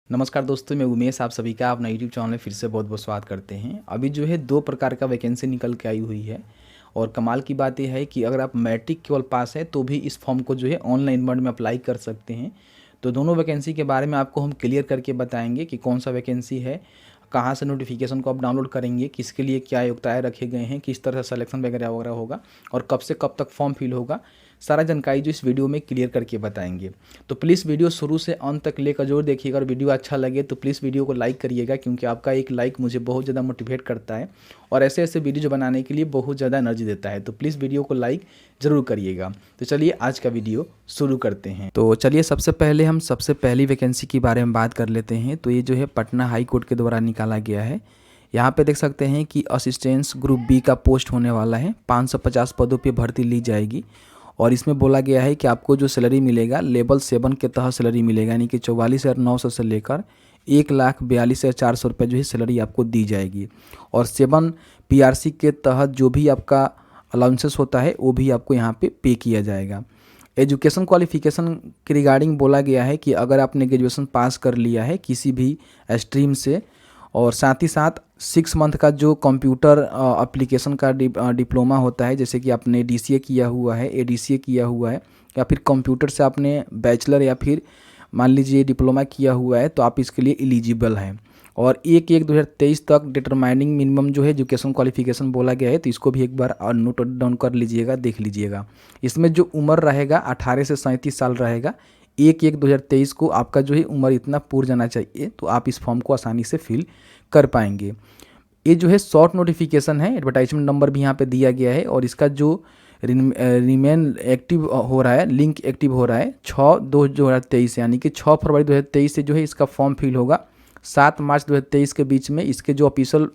नमस्कार दोस्तों, मैं उमेश आप सभी का अपना यूट्यूब चैनल में फिर से बहुत बहुत स्वागत करते हैं। अभी जो है 2 प्रकार का वैकेंसी निकल के आई हुई है और कमाल की बात यह है कि अगर आप मैट्रिक केवल पास है तो भी इस फॉर्म को जो है ऑनलाइन मोड में अप्लाई कर सकते हैं। तो दोनों वैकेंसी के बारे में आपको हम क्लियर करके बताएंगे कि कौन सा वैकेंसी है, कहाँ से नोटिफिकेशन को आप डाउनलोड करेंगे, किसके लिए क्या योग्यताएँ रखे गए हैं, किस तरह से सिलेक्शन वगैरह वगैरह होगा और कब से कब तक फॉर्म फिल होगा, सारा जानकारी जो इस वीडियो में क्लियर करके बताएंगे। तो प्लीज़ वीडियो शुरू से अंत तक लेकर जरूर देखिएगा और वीडियो अच्छा लगे तो प्लीज़ वीडियो को लाइक करिएगा, क्योंकि आपका एक लाइक मुझे बहुत ज़्यादा मोटिवेट करता है और ऐसे ऐसे वीडियो जो बनाने के लिए बहुत ज़्यादा एनर्जी देता है। तो प्लीज़ वीडियो को लाइक ज़रूर करिएगा। तो चलिए आज का वीडियो शुरू करते हैं। तो चलिए सबसे पहले हम सबसे पहली वैकेंसी के बारे में बात कर लेते हैं। तो ये जो है पटना हाई कोर्ट के द्वारा निकाला गया है। यहाँ पे देख सकते हैं कि असिस्टेंट्स ग्रुप बी का पोस्ट होने वाला है। 550 पदों पे भर्ती ली जाएगी और इसमें बोला गया है कि आपको जो सैलरी मिलेगा लेवल 7 के तहत सैलरी मिलेगा, यानी कि 44,900 से लेकर 1,42,400 रुपये जो है सैलरी आपको दी जाएगी। और 7 PRC के तहत जो भी आपका अलाउंसेस होता है वो भी आपको यहाँ पे किया जाएगा। एजुकेशन क्वालिफिकेशन के रिगार्डिंग बोला गया है कि अगर आपने ग्रेजुएशन पास कर लिया है किसी भी स्ट्रीम से और साथ ही साथ 6 मंथ का जो कंप्यूटर एप्लीकेशन का डिप्लोमा होता है, जैसे कि आपने DCA किया हुआ है, ADCA किया हुआ है या फिर कंप्यूटर से आपने बैचलर या फिर मान लीजिए डिप्लोमा किया हुआ है, तो आप इसके लिए एलिजिबल हैं। और 1/1/2023 तक डिटरमाइनिंग मिनिमम जो है एजुकेशन क्वालिफिकेशन बोला गया है, तो इसको भी एक बार नोट डाउन कर लीजिएगा, देख लीजिएगा। इसमें जो उम्र रहेगा 18 से 37 साल रहेगा। 1/1/2023 को आपका जो है उम्र इतना पूरा जाना चाहिए, तो आप इस फॉर्म को आसानी से फिल कर पाएंगे। ये जो है शॉर्ट नोटिफिकेशन है, एडवर्टाइजमेंट नंबर भी यहाँ पे दिया गया है और इसका जो रिमेन एक्टिव हो रहा है, लिंक एक्टिव हो रहा है 6/2/2023 यानी कि 6 फरवरी 2023 से जो है इसका फॉर्म फिल होगा। 7 मार्च 2023 के बीच में इसके जो ऑफिशियल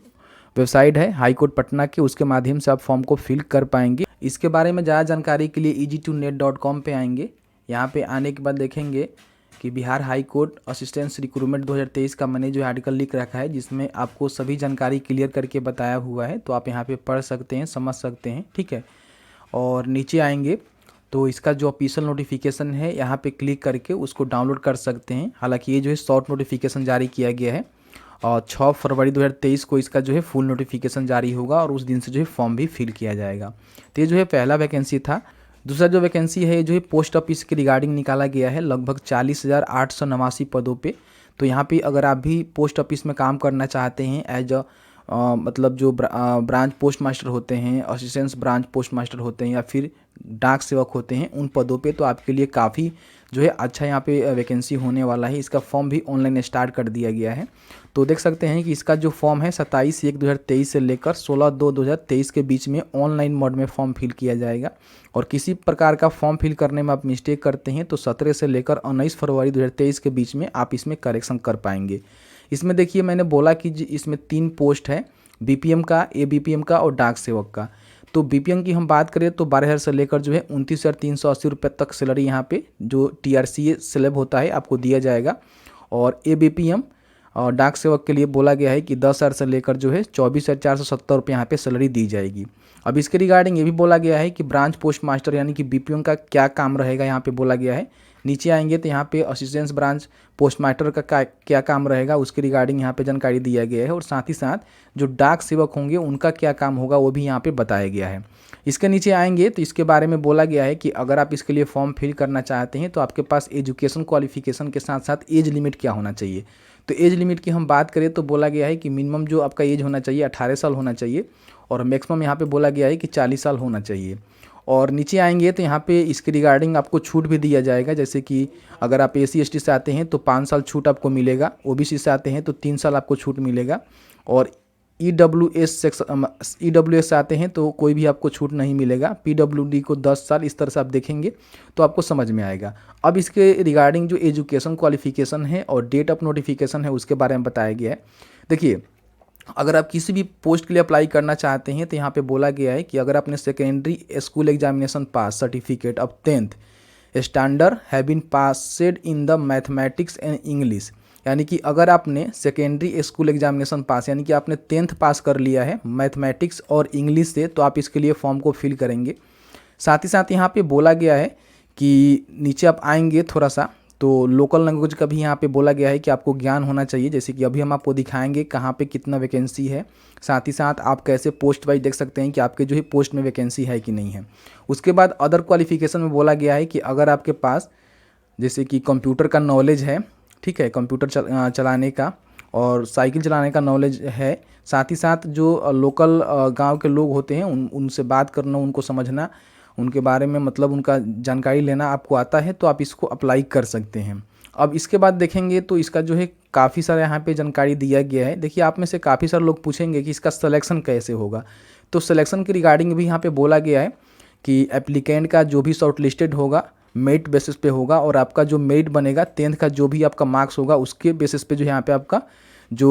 वेबसाइट है हाई कोर्ट पटना के, उसके माध्यम से आप फॉर्म को फिल कर पाएंगे। इसके बारे में ज़्यादा जानकारी के लिए easy2net.com पे आएंगे। यहाँ पे आने के बाद देखेंगे कि Bihar high court assistant recruitment 2023 का मैंने जो आर्टिकल लिख रखा है, जिसमें आपको सभी जानकारी क्लियर करके बताया हुआ है, तो आप यहाँ पे पढ़ सकते हैं, समझ सकते हैं, ठीक है। और नीचे आएंगे तो इसका जो ऑफिशियल नोटिफिकेशन है यहाँ पे क्लिक करके उसको डाउनलोड कर सकते हैं। हालांकि ये जो है शॉर्ट नोटिफिकेशन जारी किया गया है और 6 फरवरी 2023 को इसका जो है फुल नोटिफिकेशन जारी होगा और उस दिन से जो है फॉर्म भी फिल किया जाएगा। तो ये जो है पहला वैकेंसी था। दूसरा जो वैकेंसी है जो है पोस्ट ऑफिस के रिगार्डिंग निकाला गया है, लगभग 40,889 पदों पे। तो यहाँ पे अगर आप भी पोस्ट ऑफिस में काम करना चाहते हैं एज मतलब जो ब्रांच पोस्ट मास्टर होते हैं, असिस्टेंट ब्रांच पोस्ट मास्टर होते हैं या फिर डाक सेवक होते हैं, उन पदों पे तो आपके लिए काफ़ी जो है अच्छा यहाँ पे वैकेंसी होने वाला है। इसका फॉर्म भी ऑनलाइन स्टार्ट कर दिया गया है। तो देख सकते हैं कि इसका जो फॉर्म है 27/1/2023 से लेकर 16/2/2023 के बीच में ऑनलाइन मोड में फॉर्म फिल किया जाएगा। और किसी प्रकार का फॉर्म फिल करने में आप मिस्टेक करते हैं तो 17 से लेकर 19 फरवरी 2023 के बीच में आप इसमें करेक्शन कर पाएंगे। इसमें देखिए मैंने बोला कि इसमें 3 पोस्ट है, BPM का, ABPM का और डाक सेवक का। तो BPM की हम बात करें तो 12,000 से लेकर जो है 29,380 रुपये तक सैलरी यहाँ पे जो TRCA स्लैब होता है आपको दिया जाएगा। और ABPM और डाक सेवक के लिए बोला गया है कि 10,000 से लेकर जो है 24,470 रुपये यहाँ पे सैलरी दी जाएगी। अब इसके रिगार्डिंग ये भी बोला गया है कि ब्रांच पोस्ट मास्टर यानी कि BPM का क्या काम रहेगा, यहाँ पे बोला गया है। नीचे आएंगे तो यहाँ पे असिस्टेंट ब्रांच पोस्ट मास्टर का क्या काम रहेगा उसके रिगार्डिंग यहाँ पे जानकारी दिया गया है और साथ ही साथ जो डाक सेवक होंगे उनका क्या काम होगा वो भी यहाँ पे बताया गया है। इसके नीचे आएंगे तो इसके बारे में बोला गया है कि अगर आप इसके लिए फॉर्म फिल करना चाहते हैं तो आपके पास एजुकेशन क्वालिफिकेशन के साथ साथ एज लिमिट क्या होना चाहिए। तो एज लिमिट की हम बात करें तो बोला गया है कि मिनिमम जो आपका एज होना चाहिए 18 साल होना चाहिए और मैक्सिमम यहाँ पे बोला गया है कि 40 साल होना चाहिए। और नीचे आएंगे तो यहाँ पे इसके रिगार्डिंग आपको छूट भी दिया जाएगा, जैसे कि अगर आप SC/ST से आते हैं तो 5 साल छूट आपको मिलेगा, OBC से आते हैं तो 3 साल आपको छूट मिलेगा और EWS से आते हैं तो कोई भी आपको छूट नहीं मिलेगा। PWD को 10 साल, इस तरह से आप देखेंगे तो आपको समझ में आएगा। अब इसके रिगार्डिंग जो एजुकेशन क्वालिफिकेशन है और डेट ऑफ नोटिफिकेशन है उसके बारे में बताया गया है। देखिए अगर आप किसी भी पोस्ट के लिए अप्लाई करना चाहते हैं तो यहाँ पे बोला गया है कि अगर आपने secondary school examination pass certificate of 10th standard have been passed in the mathematics and English, यानी कि अगर आपने सेकेंडरी स्कूल एग्जामिनेशन पास यानी कि आपने 10th पास कर लिया है मैथमेटिक्स और इंग्लिश से, तो आप इसके लिए फॉर्म को फिल करेंगे। साथ ही साथ यहाँ पे बोला गया है कि नीचे आप आएंगे थोड़ा सा तो लोकल लैंग्वेज का भी यहाँ पे बोला गया है कि आपको ज्ञान होना चाहिए, जैसे कि अभी हम आपको दिखाएंगे कहाँ पे कितना वैकेंसी है, साथ ही साथ आप कैसे पोस्ट वाइज देख सकते हैं कि आपके जो है पोस्ट में वैकेंसी है कि नहीं है। उसके बाद अदर क्वालिफिकेशन में बोला गया है कि अगर आपके पास जैसे कि कंप्यूटर का नॉलेज है, ठीक है, कंप्यूटर चलाने का और साइकिल चलाने का नॉलेज है, साथ ही साथ जो लोकल गांव के लोग होते हैं उनसे बात करना, उनको समझना, उनके बारे में मतलब उनका जानकारी लेना आपको आता है, तो आप इसको अप्लाई कर सकते हैं। अब इसके बाद देखेंगे तो इसका जो है काफ़ी सारा यहाँ पे जानकारी दिया गया है। देखिए आप में से काफ़ी सारे लोग पूछेंगे कि इसका सिलेक्शन कैसे होगा, तो सिलेक्शन के रिगार्डिंग भी यहाँ पे बोला गया है कि एप्लीकेंट का जो भी शॉर्ट लिस्टेड होगा मेरिट बेसिस पे होगा, और आपका जो मेरिट बनेगा 10th का जो भी आपका मार्क्स होगा उसके बेसिस पे जो यहाँ पे आपका जो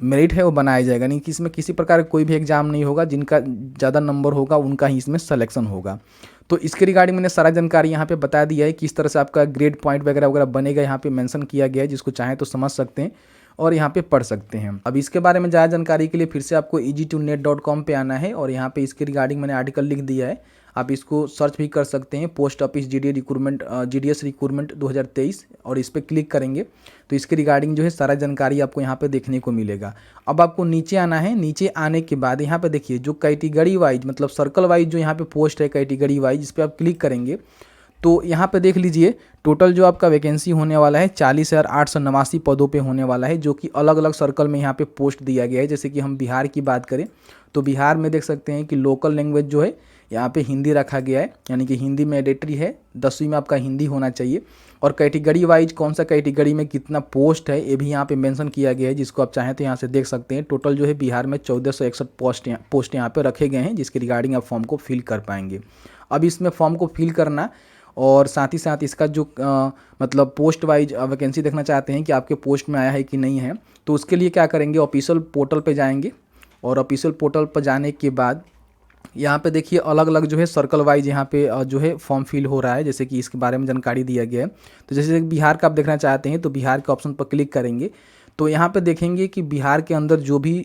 मेरिट है वो बनाया जाएगा। नहीं कि इसमें किसी प्रकार का कोई भी एग्जाम नहीं होगा, जिनका ज़्यादा नंबर होगा उनका ही इसमें सिलेक्शन होगा। तो इसके रिगार्डिंग मैंने सारा जानकारी यहाँ पे बता दिया है, किस तरह से आपका ग्रेड पॉइंट वगैरह वगैरह बनेगा, यहाँ पे मेंशन किया गया है, जिसको चाहें तो समझ सकते हैं और यहाँ पे पढ़ सकते हैं। अब इसके बारे में ज़्यादा जानकारी के लिए फिर से आपको easy2net.com पे आना है और यहाँ पे इसके रिगार्डिंग मैंने आर्टिकल लिख दिया है, आप इसको सर्च भी कर सकते हैं, पोस्ट ऑफिस GDS रिक्रूटमेंट 2023, और इस पर क्लिक करेंगे तो इसके रिगार्डिंग जो है सारा जानकारी आपको यहाँ पे देखने को मिलेगा। अब आपको नीचे आना है, नीचे आने के बाद यहाँ पे देखिए जो कैटेगरी वाइज मतलब सर्कल वाइज जो यहाँ पे पोस्ट है कैटेगरी वाइज, इस पर आप क्लिक करेंगे तो यहाँ पे देख लीजिए टोटल जो आपका वैकेंसी होने वाला है 40,889 पदों पे होने वाला है, जो कि अलग अलग सर्कल में यहाँ पे पोस्ट दिया गया है। जैसे कि हम बिहार की बात करें तो बिहार में देख सकते हैं कि लोकल लैंग्वेज जो है यहाँ पे हिंदी रखा गया है, यानी कि हिंदी मैंडेटरी है, 10वीं में आपका हिंदी होना चाहिए। और कैटेगरी वाइज कौन सा कैटेगरी में कितना पोस्ट है ये भी यहाँ पे मेंशन किया गया है, जिसको आप चाहें तो यहाँ से देख सकते हैं। टोटल जो है बिहार में 1461 पोस्ट यहाँ पे रखे गए हैं, जिसके रिगार्डिंग आप फॉर्म को फिल कर पाएंगे। अब इसमें फॉर्म को फिल करना और साथ ही साथ इसका जो मतलब पोस्ट वाइज वैकेंसी देखना चाहते हैं कि आपके पोस्ट में आया है कि नहीं है, तो उसके लिए क्या करेंगे, ऑफिशियल पोर्टल पे जाएंगे और ऑफिशियल पोर्टल पर जाने के बाद यहाँ पे देखिए अलग अलग जो है सर्कल वाइज यहाँ पे जो है फॉर्म फिल हो रहा है, जैसे कि इसके बारे में जानकारी दिया गया है। तो जैसे बिहार का आप देखना चाहते हैं तो बिहार के ऑप्शन पर क्लिक करेंगे तो यहाँ पे देखेंगे कि बिहार के अंदर जो भी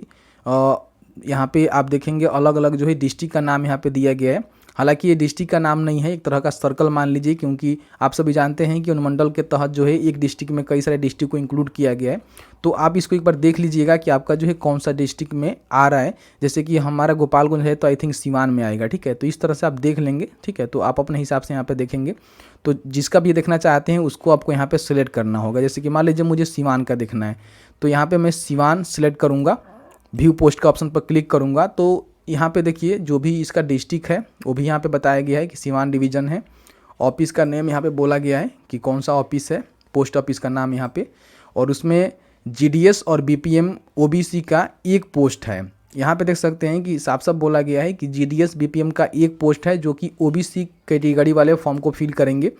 यहाँ पे आप देखेंगे अलग अलग जो है डिस्ट्रिक्ट का नाम यहाँ पे दिया गया है। हालांकि ये डिस्ट्रिक्ट का नाम नहीं है, एक तरह का सर्कल मान लीजिए, क्योंकि आप सभी जानते हैं कि अनुमंडल के तहत जो है एक डिस्ट्रिक्ट में कई सारे डिस्ट्रिक्ट को इंक्लूड किया गया है। तो आप इसको एक बार देख लीजिएगा कि आपका जो है कौन सा डिस्ट्रिक्ट में आ रहा है। जैसे कि हमारा गोपालगंज है तो आई थिंक सिवान में आएगा, ठीक है। तो इस तरह से आप देख लेंगे, ठीक है। तो आप अपने हिसाब से यहाँ पे देखेंगे, तो जिसका भी देखना चाहते हैं उसको आपको यहाँ पे सिलेक्ट करना होगा। जैसे कि मान लीजिए मुझे सिवान का देखना है तो यहाँ पे मैं सिवान सिलेक्ट करूँगा, व्यू पोस्ट का ऑप्शन पर क्लिक करूँगा तो यहाँ पे देखिए जो भी इसका डिस्ट्रिक्ट है वो भी यहाँ पे बताया गया है कि सिवान डिवीज़न है। ऑफिस का नेम यहाँ पे बोला गया है कि कौन सा ऑफिस है, पोस्ट ऑफिस का नाम यहाँ पे, और उसमें GDS और BPM OBC का एक पोस्ट है। यहाँ पे देख सकते हैं कि साफ साफ बोला गया है कि GDS BPM का एक पोस्ट है जो कि OBC कैटेगरी वाले फॉर्म को फिल करेंगे,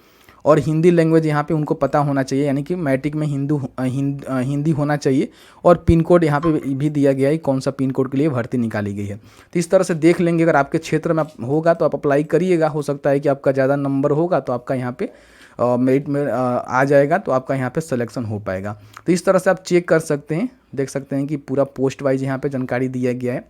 और हिंदी लैंग्वेज यहाँ पे उनको पता होना चाहिए, यानी कि मैट्रिक में हिंदी होना चाहिए। और पिन कोड यहाँ पे भी दिया गया है कौन सा पिन कोड के लिए भर्ती निकाली गई है। तो इस तरह से देख लेंगे, अगर आपके क्षेत्र में होगा तो आप अप्लाई करिएगा। हो सकता है कि आपका ज़्यादा नंबर होगा तो आपका यहाँ पे मेरिट में आ जाएगा, तो आपका यहाँ पे सिलेक्शन हो पाएगा। तो इस तरह से आप चेक कर सकते हैं, देख सकते हैं कि पूरा पोस्ट वाइज यहाँ पे जानकारी दिया गया है।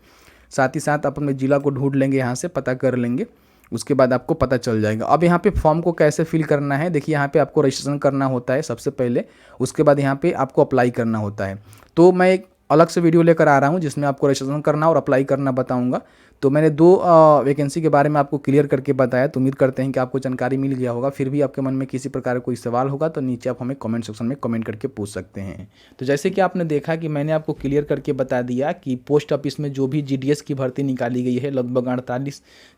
साथ ही साथ आप अपने ज़िला को ढूंढ लेंगे, यहाँ से पता कर लेंगे, उसके बाद आपको पता चल जाएगा। अब यहाँ पे फॉर्म को कैसे फिल करना है, देखिए यहाँ पे आपको रजिस्ट्रेशन करना होता है सबसे पहले, उसके बाद यहाँ पे आपको अप्लाई करना होता है। तो मैं एक अलग से वीडियो लेकर आ रहा हूँ जिसमें आपको रजिस्ट्रेशन करना और अप्लाई करना बताऊँगा। तो मैंने 2 वैकेंसी के बारे में आपको क्लियर करके बताया, तो उम्मीद करते हैं कि आपको जानकारी मिल गया होगा। फिर भी आपके मन में किसी प्रकार का कोई सवाल होगा तो नीचे आप हमें कमेंट सेक्शन में कमेंट करके पूछ सकते हैं। तो जैसे कि आपने देखा कि मैंने आपको क्लियर करके बता दिया कि पोस्ट ऑफिस में जो भी GDS की भर्ती निकाली गई है, लगभग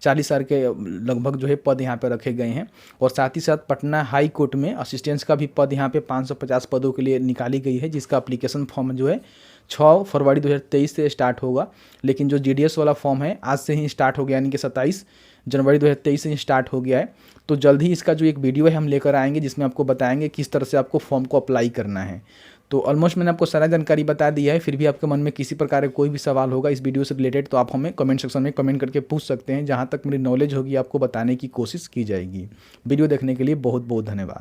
40 के लगभग जो है पद यहाँ पर रखे गए हैं। और साथ ही साथ पटना हाई कोर्ट में असिस्टेंट्स का भी पद यहाँ पे 550 पदों के लिए निकाली गई है, जिसका अप्लीकेशन फॉर्म जो है 6 फरवरी 2023 से स्टार्ट होगा। लेकिन जो GDS वाला फॉर्म है आज से ही स्टार्ट हो गया, यानी कि 27 जनवरी 2023 से ही स्टार्ट हो गया है। तो जल्द ही इसका जो एक वीडियो है हम लेकर आएंगे जिसमें आपको बताएंगे किस तरह से आपको फॉर्म को अप्लाई करना है। तो ऑलमोस्ट मैंने आपको सारा जानकारी बता दिया है। फिर भी आपके मन में किसी प्रकार का कोई भी सवाल होगा इस वीडियो से रिलेटेड तो आप हमें कमेंट सेक्शन में कमेंट करके पूछ सकते हैं। जहाँ तक मेरी नॉलेज होगी आपको बताने की कोशिश की जाएगी। वीडियो देखने के लिए बहुत बहुत धन्यवाद।